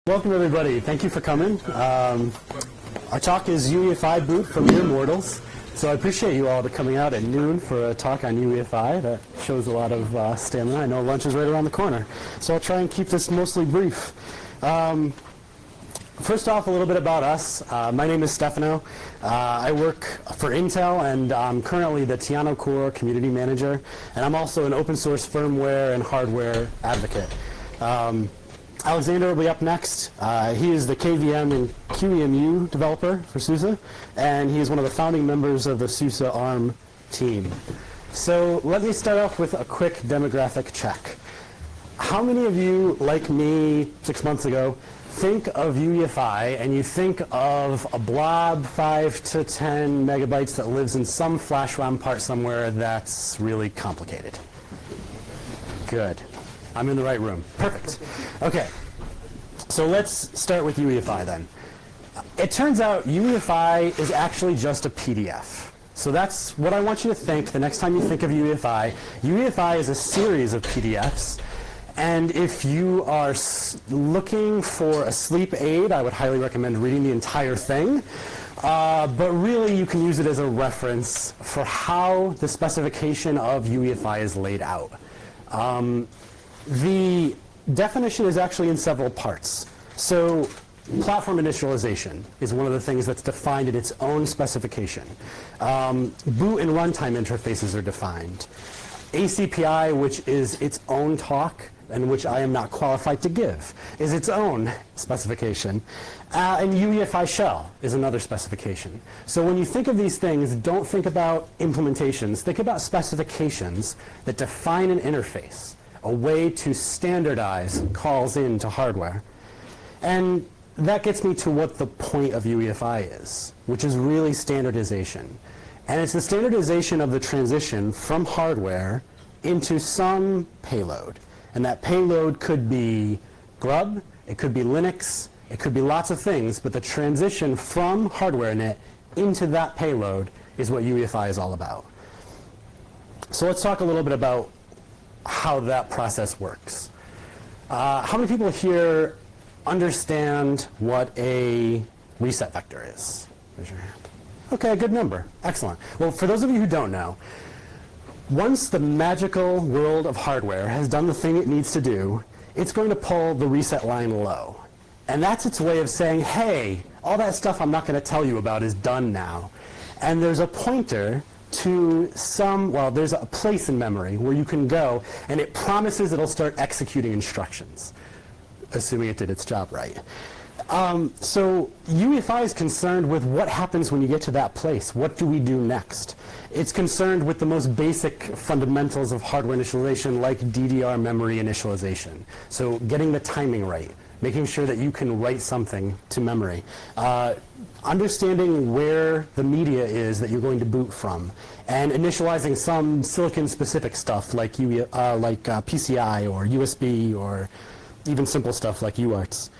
Welcome everybody. Thank you for coming. Our talk is UEFI boot for mere mortals. So I appreciate you all coming out at noon for a talk on UEFI. That shows a lot of stamina. I know lunch is right around the corner. So I'll try and keep this mostly brief. First off, a little bit about us. My name is Stefano. I work for Intel, and I'm currently the Tiano Core Community Manager. And I'm also an open source firmware and hardware advocate. Alexander will be up next. He is the KVM and QEMU developer for SUSE, and he is one of the founding members of the SUSE ARM team. So let me start off with a quick demographic check. How many of you, like me 6 months ago, think of UEFI and you think of a blob 5 to 10 megabytes that lives in some flash ROM part somewhere that's really complicated? Good. I'm in the right room. Perfect. Okay. So let's start with UEFI then. It turns out UEFI is actually just a PDF. So that's what I want you to think the next time you think of UEFI. UEFI is a series of PDFs. And if you are looking for a sleep aid, I would highly recommend reading the entire thing. But really, you can use it as a reference for how the specification of UEFI is laid out. The definition is actually in several parts. So platform initialization is one of the things that's defined in its own specification. Boot and runtime interfaces are defined. ACPI, which is its own talk, and which I am not qualified to give, is its own specification. And UEFI shell is another specification. So when you think of these things, don't think about implementations. Think about specifications that define an interface, a way to standardize calls into hardware. And that gets me to what the point of UEFI is, which is really standardization. And it's the standardization of the transition from hardware into some payload. And that payload could be Grub, it could be Linux, it could be lots of things, but the transition from hardware into that payload is what UEFI is all about. So let's talk a little bit about how that process works. How many people here understand what a reset vector is? Raise your hand. Okay, a good number. Excellent. Well, for those of you who don't know, once the magical world of hardware has done the thing it needs to do, it's going to pull the reset line low. And that's its way of saying, hey, all that stuff I'm not going to tell you about is done now. And there's a pointer to there's a place in memory where you can go, and it promises it'll start executing instructions, assuming it did its job right. So UEFI is concerned with what happens when you get to that place. What do we do next? It's concerned with the most basic fundamentals of hardware initialization, like DDR memory initialization. So getting the timing right, making sure that you can write something to memory. Understanding where the media is that you're going to boot from, and initializing some silicon-specific stuff like PCI or USB or even simple stuff like UARTs.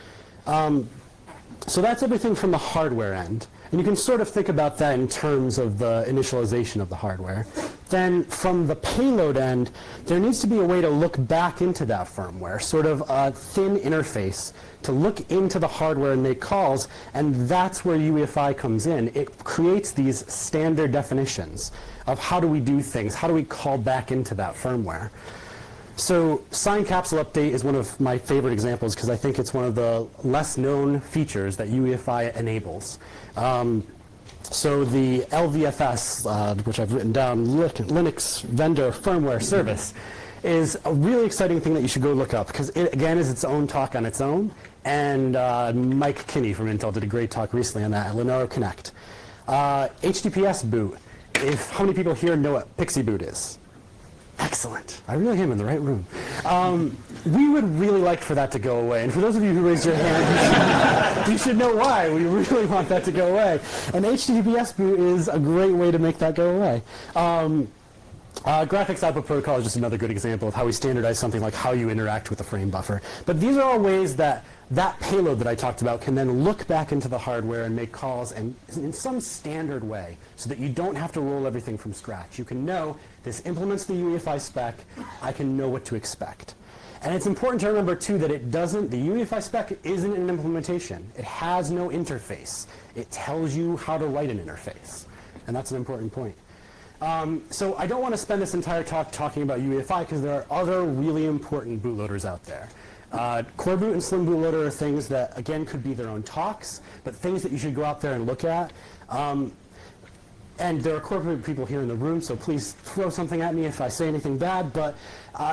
So that's everything from the hardware end. And you can sort of think about that in terms of the initialization of the hardware. Then from the payload end, there needs to be a way to look back into that firmware, sort of a thin interface to look into the hardware and make calls, and that's where UEFI comes in. It creates these standard definitions of how do we do things, how do we call back into that firmware. So sign capsule update is one of my favorite examples because I think it's one of the less known features that UEFI enables. So the LVFS, which I've written down, Linux Vendor Firmware Service, is a really exciting thing that you should go look up because it, again, is its own talk on its own. And Mike Kinney from Intel did a great talk recently on that at Lenovo Connect. HTTPS boot. How many people here know what Pixie boot is? Excellent. I really am in the right room. We would really like for that to go away. And for those of you who raised your hand, you should know why. We really want that to go away. And HTTPS boot is a great way to make that go away. Graphics output protocol is just another good example of how we standardize something like how you interact with the frame buffer. But these are all ways that that payload that I talked about can then look back into the hardware and make calls and in some standard way so that you don't have to roll everything from scratch. You can know this implements the UEFI spec. I can know what to expect. And it's important to remember, too, that the UEFI spec isn't an implementation. It has no interface. It tells you how to write an interface. And that's an important point. So I don't want to spend this entire talk talking about UEFI because there are other really important bootloaders out there. Core Boot and Slim Bootloader are things that, again, could be their own talks, but things that you should go out there and look at. And there are corporate people here in the room, so please throw something at me if I say anything bad. But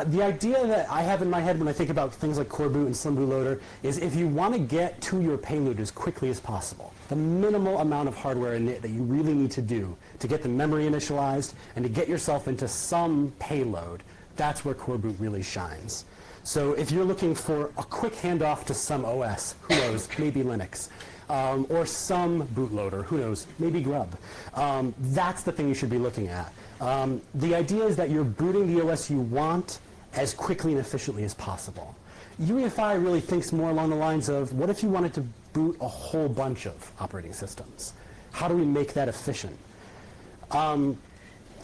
the idea that I have in my head when I think about things like Core Boot and Slim Bootloader is if you want to get to your payload as quickly as possible, the minimal amount of hardware init that you really need to do to get the memory initialized and to get yourself into some payload, that's where Core Boot really shines. So if you're looking for a quick handoff to some OS, who knows, maybe Linux, or some bootloader, who knows, maybe Grub. That's the thing you should be looking at. The idea is that you're booting the OS you want as quickly and efficiently as possible. UEFI really thinks more along the lines of, what if you wanted to boot a whole bunch of operating systems? How do we make that efficient?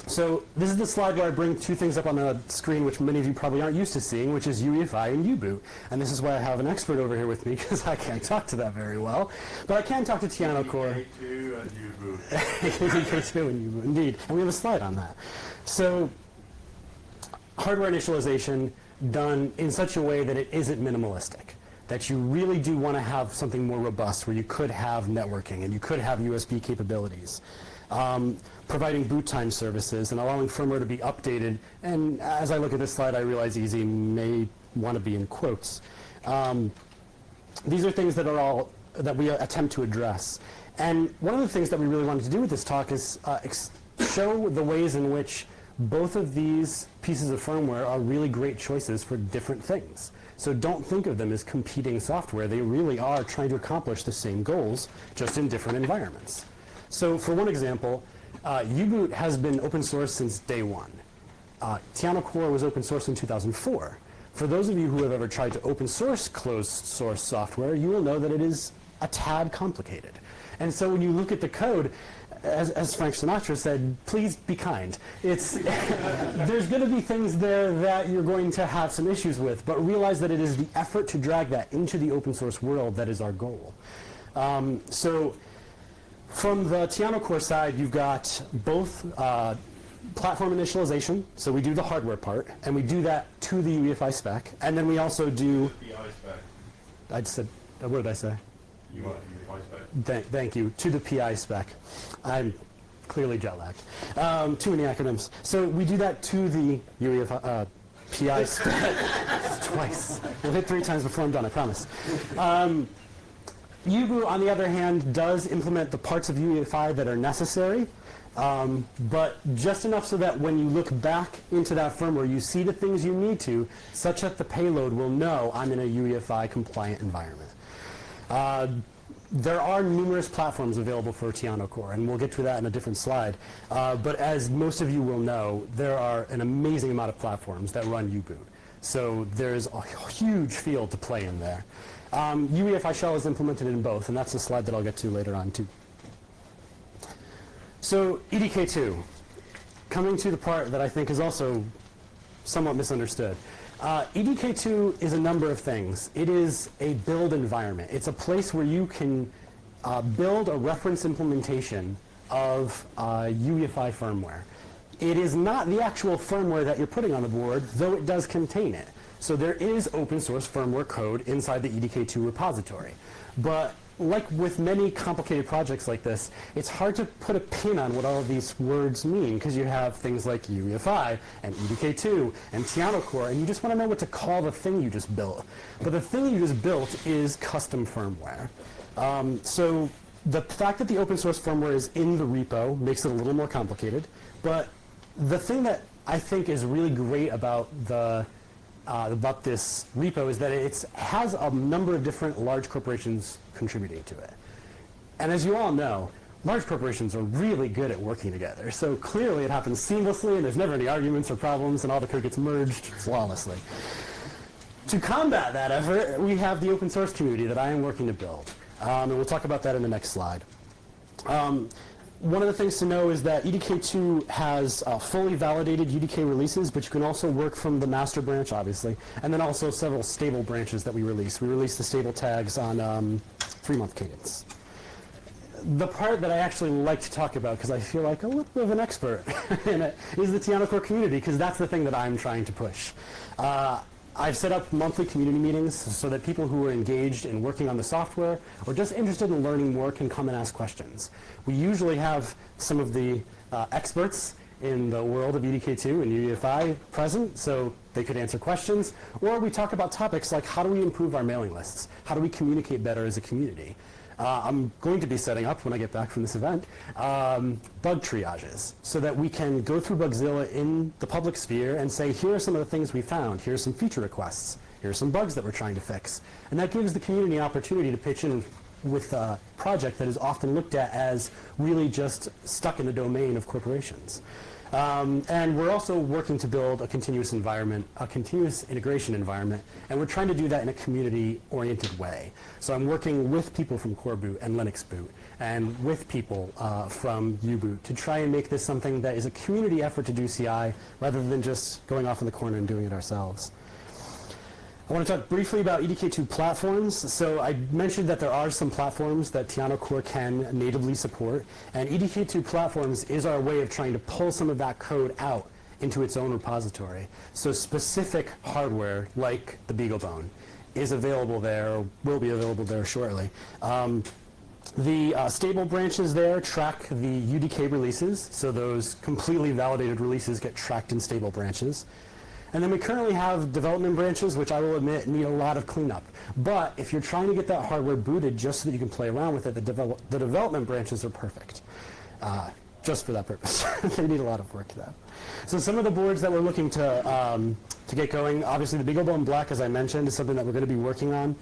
So this is the slide where I bring two things up on the screen which many of you probably aren't used to seeing, which is UEFI and U-boot. And this is why I have an expert over here with me, because I can't talk to that very well. But I can talk to Tiano Core. EK2 and U-boot. EK2 and U-boot, indeed. And we have a slide on that. So hardware initialization done in such a way that it isn't minimalistic, that you really do want to have something more robust where you could have networking and you could have USB capabilities. Providing boot time services and allowing firmware to be updated. And as I look at this slide, I realize easy may want to be in quotes. These are things that are all that we attempt to address. And one of the things that we really wanted to do with this talk is show the ways in which both of these pieces of firmware are really great choices for different things. So don't think of them as competing software. They really are trying to accomplish the same goals, just in different environments. So for one example, U-boot has been open source since day one. Tiano Core was open source in 2004. For those of you who have ever tried to open source closed source software, you will know that it is a tad complicated. And so when you look at the code, as Frank Sinatra said, please be kind. There's going to be things there that you're going to have some issues with, but realize that it is the effort to drag that into the open source world that is our goal. So from the Tiano Core side, you've got both platform initialization, so we do the hardware part, and we do that to the UEFI spec, and then we also do... PI spec. I just said, what did I say? You want UEFI spec. Thank you, to the PI spec. I'm clearly jet lagged. Too many acronyms. So we do that to the UEFI PI spec twice. We'll hit 3 times before I'm done, I promise. U-boot, on the other hand, does implement the parts of UEFI that are necessary, but just enough so that when you look back into that firmware, you see the things you need to, such that the payload will know I'm in a UEFI compliant environment. There are numerous platforms available for Tiano Core, and we'll get to that in a different slide. But as most of you will know, there are an amazing amount of platforms that run U-boot. So there's a huge field to play in there. UEFI shell is implemented in both, and that's the slide that I'll get to later on too. So EDK2, coming to the part that I think is also somewhat misunderstood. EDK2 is a number of things. It is a build environment. It's a place where you can build a reference implementation of UEFI firmware. It is not the actual firmware that you're putting on the board, though it does contain it. So there is open source firmware code inside the EDK2 repository. But like with many complicated projects like this, it's hard to put a pin on what all of these words mean, because you have things like UEFI and EDK2 and Tiano Core, and you just want to know what to call the thing you just built. But the thing you just built is custom firmware. So the fact that the open source firmware is in the repo makes it a little more complicated. But the thing that I think is really great about this repo is that it has a number of different large corporations contributing to it. And as you all know, large corporations are really good at working together. So clearly it happens seamlessly, and there's never any arguments or problems, and all the code gets merged flawlessly. To combat that effort, we have the open source community that I am working to build. And we'll talk about that in the next slide. one of the things to know is that EDK2 has fully validated UDK releases, but you can also work from the master branch, obviously, and then also several stable branches that we release. We release the stable tags on 3-month cadence. The part that I actually like to talk about, because I feel like a little bit of an expert in it, is the Tiana Core community, because that's the thing that I'm trying to push. I've set up monthly community meetings so that people who are engaged in working on the software or just interested in learning more can come and ask questions. We usually have some of the experts in the world of EDK2 and UEFI present, so they could answer questions, or we talk about topics like how do we improve our mailing lists? How do we communicate better as a community? I'm going to be setting up, when I get back from this event, bug triages so that we can go through Bugzilla in the public sphere and say, here are some of the things we found, here are some feature requests, here are some bugs that we're trying to fix. And that gives the community an opportunity to pitch in with a project that is often looked at as really just stuck in the domain of corporations. And we're also working to build a continuous environment, a continuous integration environment, and we're trying to do that in a community-oriented way. So I'm working with people from Core Boot and Linux Boot, and with people from U-Boot to try and make this something that is a community effort to do CI, rather than just going off in the corner and doing it ourselves. I want to talk briefly about EDK2 platforms. So I mentioned that there are some platforms that Tiana Core can natively support, and EDK2 platforms is our way of trying to pull some of that code out into its own repository. So specific hardware, like the BeagleBone, is available there, or will be available there shortly. The stable branches there track the UDK releases, so those completely validated releases get tracked in stable branches. And then we currently have development branches, which I will admit need a lot of cleanup. But if you're trying to get that hardware booted just so that you can play around with it, the development branches are perfect, just for that purpose. They need a lot of work though. So some of the boards that we're looking to get going, obviously the BeagleBone Black, as I mentioned, is something that we're going to be working on.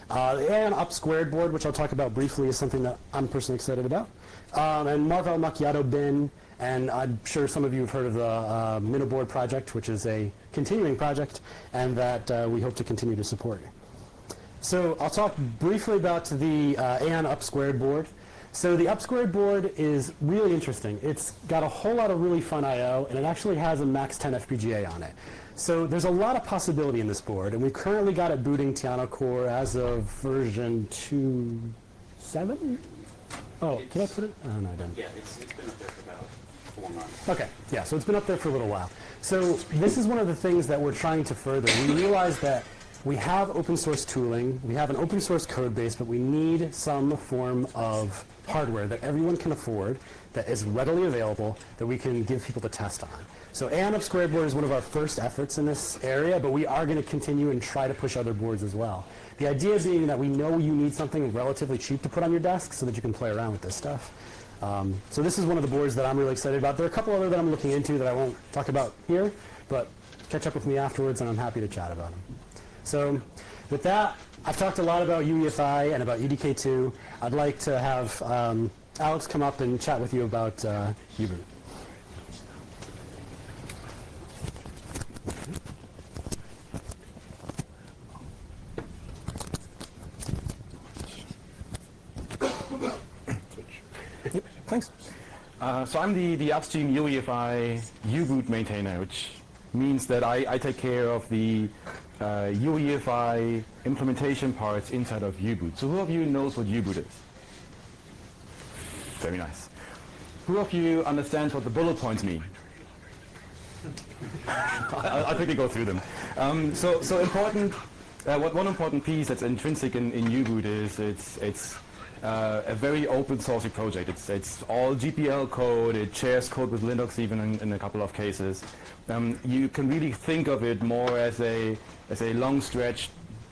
The AN Up Squared board, which I'll talk about briefly, is something that I'm personally excited about. And Marvel Macchiato Bin, and I'm sure some of you have heard of the Minoboard project, which is a continuing project, and that we hope to continue to support. So I'll talk briefly about the AN Up Squared board. So the Up Squared board is really interesting. It's got a whole lot of really fun I/O, and it actually has a max 10 FPGA on it. So there's a lot of possibility in this board, and we've currently got it booting Tiana Core as of version 2.7? Oh, can I put it? Oh, no, I didn't. Yeah, it's been up there for about 4 months. Okay, yeah, so it's been up there for a little while. So this is one of the things that we're trying to further. We realize that we have open source tooling, we have an open source code base, but we need some form of hardware that everyone can afford, that is readily available, that we can give people to test on. So AN Up Squared board is one of our first efforts in this area, but we are going to continue and try to push other boards as well. The idea being that we know you need something relatively cheap to put on your desk so that you can play around with this stuff. So this is one of the boards that I'm really excited about. There are a couple other that I'm looking into that I won't talk about here, but catch up with me afterwards and I'm happy to chat about them. So with that, I've talked a lot about UEFI and about EDK2. I'd like to have Alex come up and chat with you about U-Boot. Yep, thanks. So I'm the upstream UEFI U-Boot maintainer, which means that I take care of the UEFI implementation parts inside of U-Boot. So who of you knows what U-Boot is? Very nice. Who of you understands what the bullet points mean? I'll quickly go through them. So important. One important piece that's intrinsic in U-Boot is it's a very open source project. It's all GPL code. It shares code with Linux even in a couple of cases. You can really think of it more as a long stretch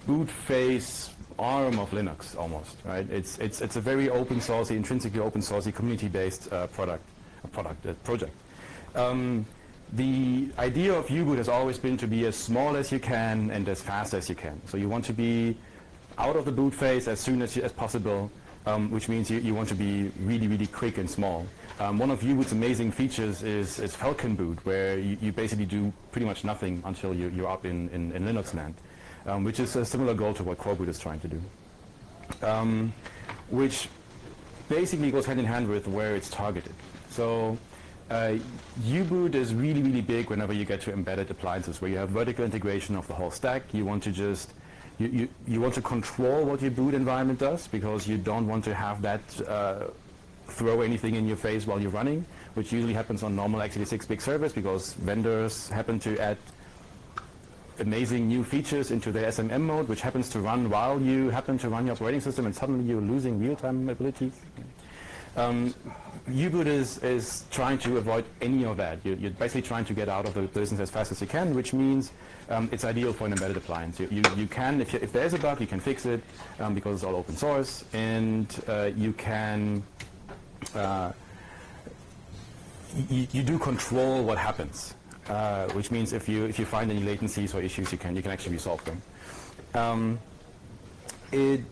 boot face arm of Linux almost, right? It's a very open sourcey, intrinsically open sourcey, community based project. The idea of U-Boot has always been to be as small as you can and as fast as you can. So you want to be out of the boot phase as soon as possible, which means you want to be really, really quick and small. One of U-Boot's amazing features is Falcon Boot, where you basically do pretty much nothing until you're up in Linux land, which is a similar goal to what Core Boot is trying to do. Which basically goes hand in hand with where it's targeted. So U-boot is really, really big whenever you get to embedded appliances where you have vertical integration of the whole stack. You want to just, you want to control what your boot environment does because you don't want to have that throw anything in your face while you're running, which usually happens on normal x86 big servers because vendors happen to add amazing new features into their SMM mode, which happens to run while you happen to run your operating system, and suddenly you're losing real-time abilities. U-boot is trying to avoid any of that. You're basically trying to get out of the business as fast as you can, which means it's ideal for an embedded appliance. You can, if there's a bug, you can fix it because it's all open source, and you can you do control what happens, which means if you find any latencies or issues, you can actually resolve them.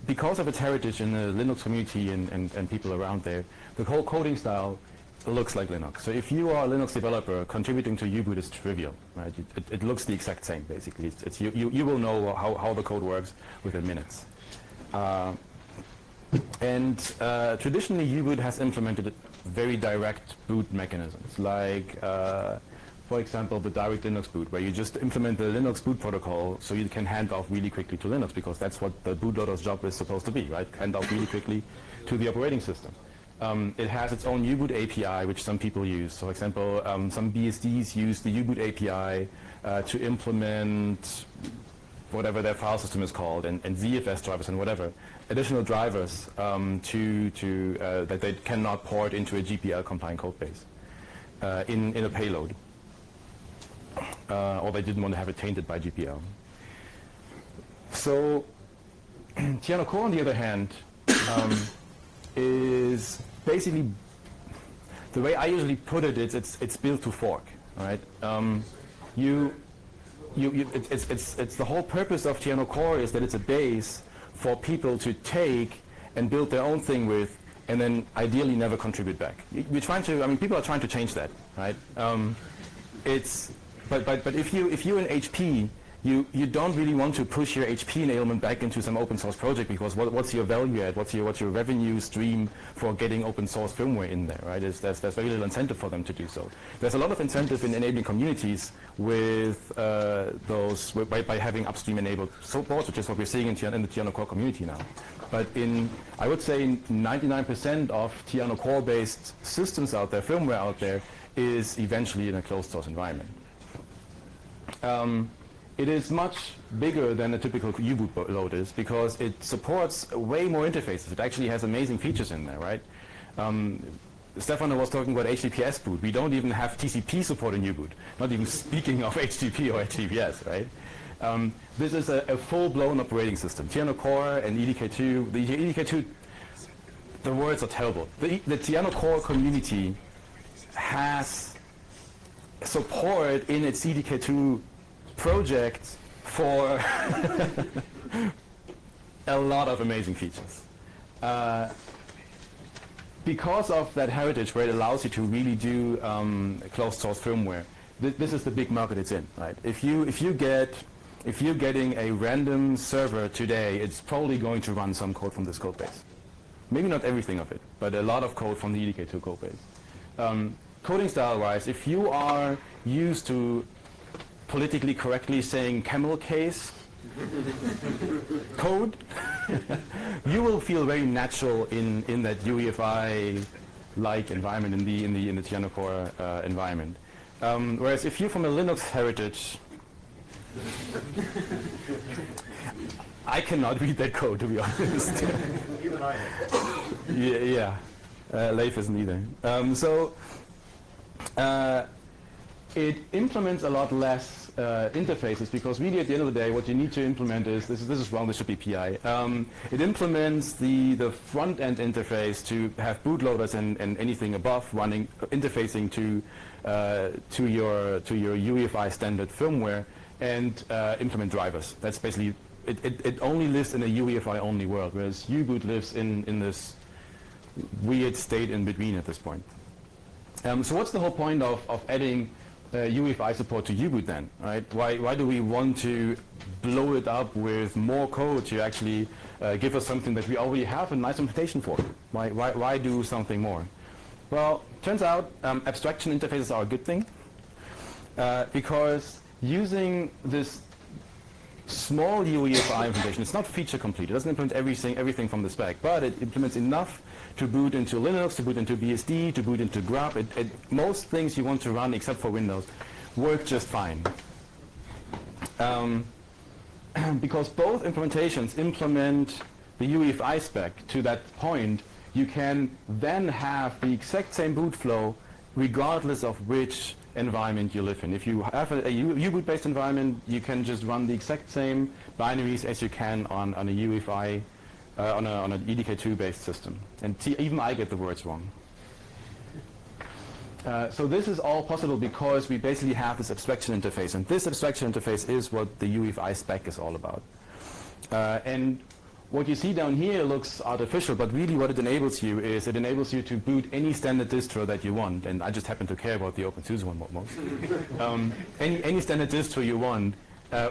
Because of its heritage in the Linux community and people around there, the whole coding style looks like Linux. So if you are a Linux developer, contributing to U-boot is trivial, right? It looks the exact same, basically. You will know how the code works within minutes. Traditionally, U-boot has implemented very direct boot mechanisms, like, for example, the direct Linux boot, where you just implement the Linux boot protocol so you can hand off really quickly to Linux, because that's what the bootloader's job is supposed to be, right? Hand off really quickly to the operating system. It has its own U-boot API, which some people use. So, for example, some BSDs use the U-boot API to implement whatever their file system is called, and ZFS drivers and whatever, additional drivers that they cannot port into a GPL-compliant code base in a payload. Or they didn't want to have it tainted by GPL. So Tiano Core, on the other hand, is basically, the way I usually put it is it's built to fork, right? It's the whole purpose of Tiano Core is that it's a base for people to take and build their own thing with, and then ideally never contribute back. People are trying to change that, right? But if you're in HP, you don't really want to push your HP enablement back into some open source project, because what's your value add? What's your revenue stream for getting open source firmware in there, right? There's very little incentive for them to do so. There's a lot of incentive in enabling communities with by having upstream enabled support, which is what we're seeing in the Tiano Core community now. But I would say 99% of Tiano Core based systems out there, firmware out there, is eventually in a closed source environment. It is much bigger than a typical U-boot load is, because it supports way more interfaces. It actually has amazing features in there, right? Stefano was talking about HTTPS boot. We don't even have TCP support in U-boot, not even speaking of HTTP or HTTPS, right? This is a full-blown operating system. Tiano Core and EDK2, the EDK2, the words are terrible. The Tiano Core community has support in its EDK2 project for a lot of amazing features. Because of that heritage, where it allows you to really do closed source firmware, this is the big market it's in, right? If you're getting a random server today, it's probably going to run some code from this code base. Maybe not everything of it, but a lot of code from the EDK2 code base. Coding style-wise, if you are used to politically correctly saying camel case code, you will feel very natural in that UEFI-like environment, in the Tiano Core environment. Whereas if you're from a Linux heritage, I cannot read that code, to be honest. Even I have. Yeah. Leif isn't either. It implements a lot less interfaces, because really at the end of the day what you need to implement is, this is wrong, this should be PI. It implements the front-end interface to have bootloaders and anything above running, interfacing to your UEFI standard firmware, and implement drivers. That's basically, it only lives in a UEFI only world, whereas U-boot lives in this weird state in between at this point. So what's the whole point of adding UEFI support to U-boot then, right? Why do we want to blow it up with more code to actually give us something that we already have a nice implementation for? Why do something more? Well, turns out abstraction interfaces are a good thing because using this small UEFI implementation, it's not feature complete. It doesn't implement everything from the spec, but it implements enough to boot into Linux, to boot into BSD, to boot into grub. Most things you want to run, except for Windows, work just fine. Because both implementations implement the UEFI spec to that point, you can then have the exact same boot flow regardless of which environment you live in. If you have a U-boot-based environment, you can just run the exact same binaries as you can on a UEFI, on an EDK2-based system. And even I get the words wrong. So this is all possible because we basically have this abstraction interface, and this abstraction interface is what the UEFI spec is all about. And what you see down here looks artificial, but really what it enables you is it enables you to boot any standard distro that you want, and I just happen to care about the OpenSUSE one most. Any standard distro you want,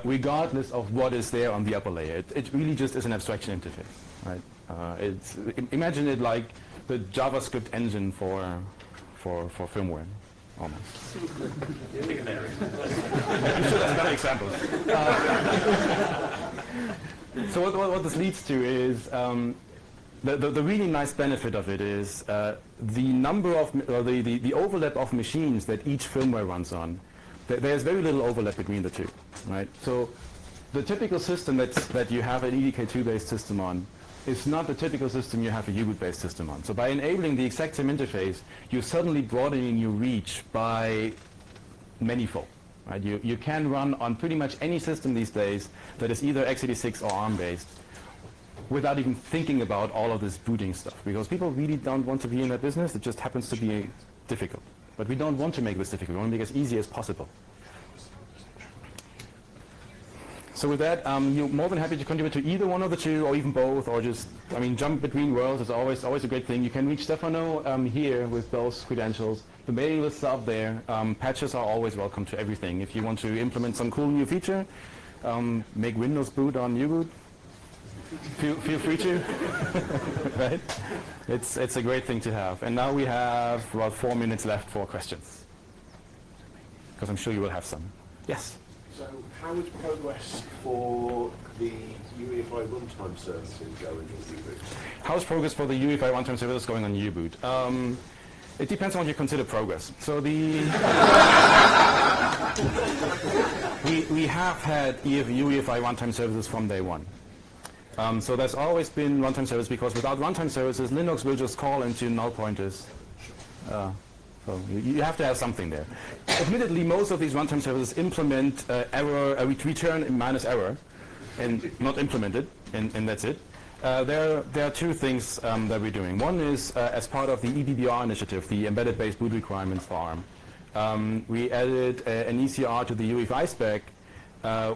regardless of what is there on the upper layer. It really just is an abstraction interface, right? Imagine it like the JavaScript engine for firmware, almost. You should have better examples. So what this leads to is the really nice benefit of it is the number of the overlap of machines that each firmware runs on. There's very little overlap between the two, right? So the typical system that you have an EDK2-based system on is not the typical system you have a U-boot-based system on. So by enabling the exact same interface, you're suddenly broadening your reach by manyfold. Right? You can run on pretty much any system these days that is either x86 or ARM-based without even thinking about all of this booting stuff, because people really don't want to be in that business. It just happens to be difficult. But we don't want to make this difficult. We want to make it as easy as possible. So with that, you're more than happy to contribute to either one of the two, or even both, or just, jump between worlds is always a great thing. You can reach Stefano here with those credentials. The mailing lists are up there. Patches are always welcome to everything. If you want to implement some cool new feature, make Windows boot on U-boot, feel free to. Right? It's a great thing to have. And now we have about 4 minutes left for questions, because I'm sure you will have some. Yes? So how is progress for the UEFI runtime services going on U-boot? How's progress for the UEFI runtime services going on U-boot? It depends on what you consider progress. So we have had UEFI runtime services from day one. So there's always been runtime service, because without runtime services, Linux will just call into null pointers. So you have to have something there. Admittedly, most of these runtime services implement return minus error, and not implement it, and that's it. There are two things that we're doing. One is as part of the EBBR initiative, the embedded based boot requirements for ARM. We added an ECR to the UEFI spec,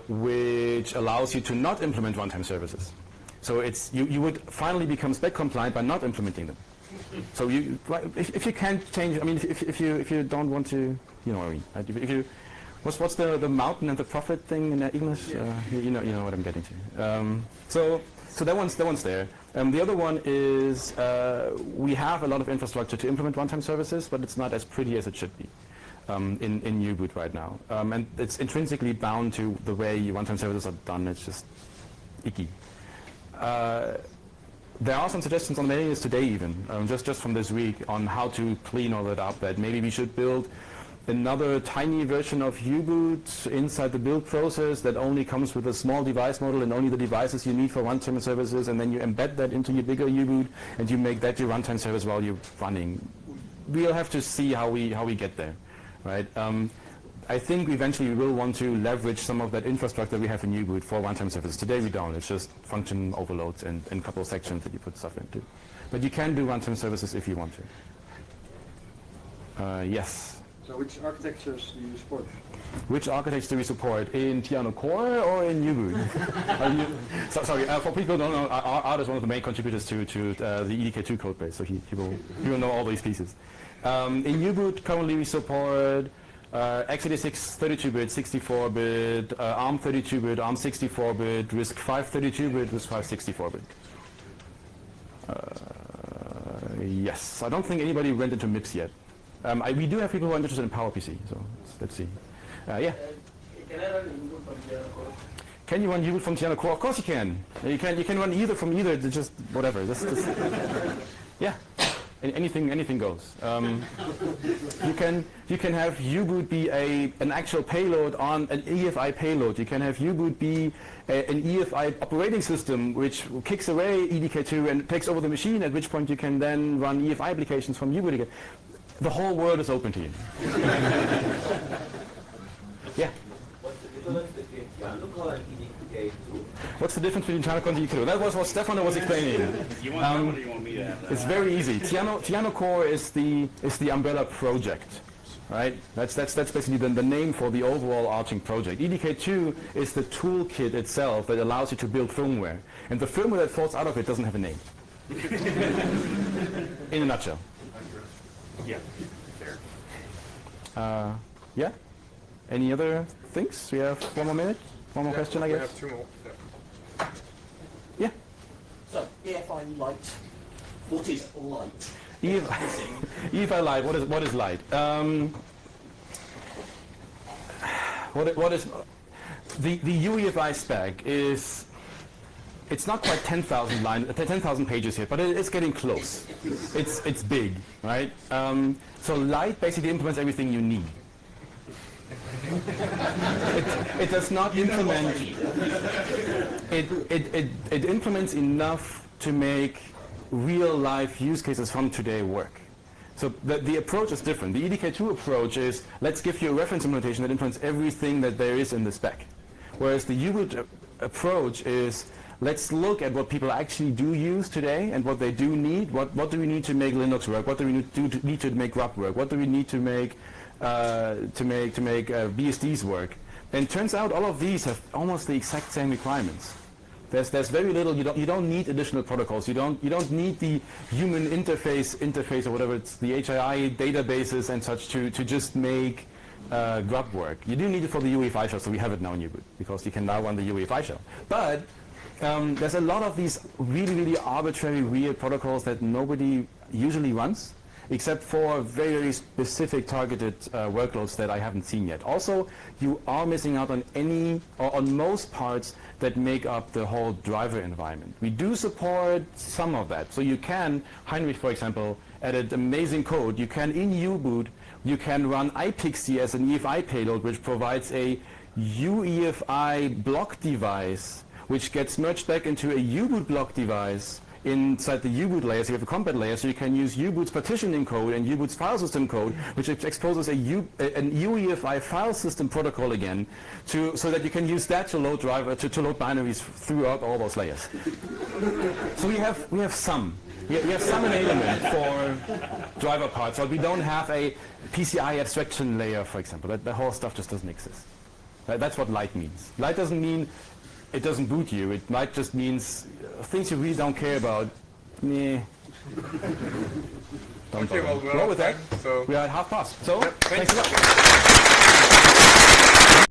which allows you to not implement runtime services. So you would finally become spec compliant by not implementing them. So if you can't change, if you don't want to, you know what I mean. If you, what's the mountain and the prophet thing in English? You know what I'm getting to. So that one's there. The other one is we have a lot of infrastructure to implement runtime services, but it's not as pretty as it should be in U-boot right now. And it's intrinsically bound to the way runtime services are done. It's just icky. There are some suggestions on the mailing list today even, just from this week, on how to clean all that up, that maybe we should build another tiny version of U-boot inside the build process that only comes with a small device model and only the devices you need for runtime services, and then you embed that into your bigger U-boot and you make that your runtime service while you're running. We'll have to see how we get there, right? I think eventually we will want to leverage some of that infrastructure we have in U-boot for runtime services. Today we don't. It's just function overloads and a couple of sections that you put stuff into. But you can do runtime services if you want to. Yes? So which architectures do you support? Which architecture do we support? In Tiano Core or in U-boot? Sorry, for people who don't know, Art is one of the main contributors to the EDK2 code base, so he will know all these pieces. In U-boot, currently we support x86 32-bit, 64-bit, ARM 32-bit, ARM 64-bit, RISC-V 32-bit, RISC-V 64-bit. Yes, I don't think anybody went into MIPS yet. We do have people who are interested in PowerPC, so let's see. Yeah. Can I run U-boot from Tiana Core? Can you run U-boot from Tiana Core? Of course you can. You can run either from either. Just whatever. Yeah. Anything goes. You can have U-boot be an actual payload on an EFI payload. You can have U-boot be an EFI operating system which kicks away EDK2 and takes over the machine, at which point you can then run EFI applications from U-boot again. The whole world is open to you. Yeah. What's the difference between Tiana Core and EDK2? That was what Stefano was explaining. You want that one or you want me to have that? It's very easy. Tiana Core is the umbrella project, right? That's basically the name for the overall arching project. EDK2 is the toolkit itself that allows you to build firmware, and the firmware that falls out of it doesn't have a name. In a nutshell. Yeah, fair. Yeah. Any other things? We have 1 more minute. One more question, I guess. We have 2 more. Yeah. So, EFI Lite. What is Lite? EFI Lite. What is Lite? What is the UEFI spec is? It's not quite 10,000 pages here, but it's getting close. It's big, right? So Lite basically implements everything you need. It does not implement. It implements enough to make real life use cases from today work. So the approach is different. The EDK2 approach is, let's give you a reference implementation that implements everything that there is in the spec. Whereas the U-boot approach is, let's look at what people actually do use today and what they do need. What do we need to make Linux work? What do we need to make grub work? What do we need to make BSDs work? And it turns out all of these have almost the exact same requirements. There's very little. You don't need additional protocols. You don't need the human interface or whatever. It's the HII databases and such to just make grub work. You do need it for the UEFI shell, so we have it now in U-boot because you can now run the UEFI shell. But there's a lot of these really arbitrary, weird protocols that nobody usually runs, except for very specific targeted workloads that I haven't seen yet. Also, you are missing out on on most parts that make up the whole driver environment. We do support some of that. So you can, Heinrich, for example, added amazing code. You can, in U-boot, you can run iPXE as an EFI payload, which provides a UEFI block device, which gets merged back into a U-boot block device inside the U-boot layer. So you have a compat layer, so you can use U-boot's partitioning code and U-boot's file system code, which exposes an UEFI file system protocol again, so that you can use that to load binaries throughout all those layers. So we have some enablement for driver parts, but we don't have a PCI abstraction layer, for example. The whole stuff just doesn't exist. That's what Lite means. Lite doesn't mean it doesn't boot you. It might just means things you really don't care about. Meh. Don't Okay, well, go with that. So We are at 1/2 past. So, Yep, thanks. thanks a lot.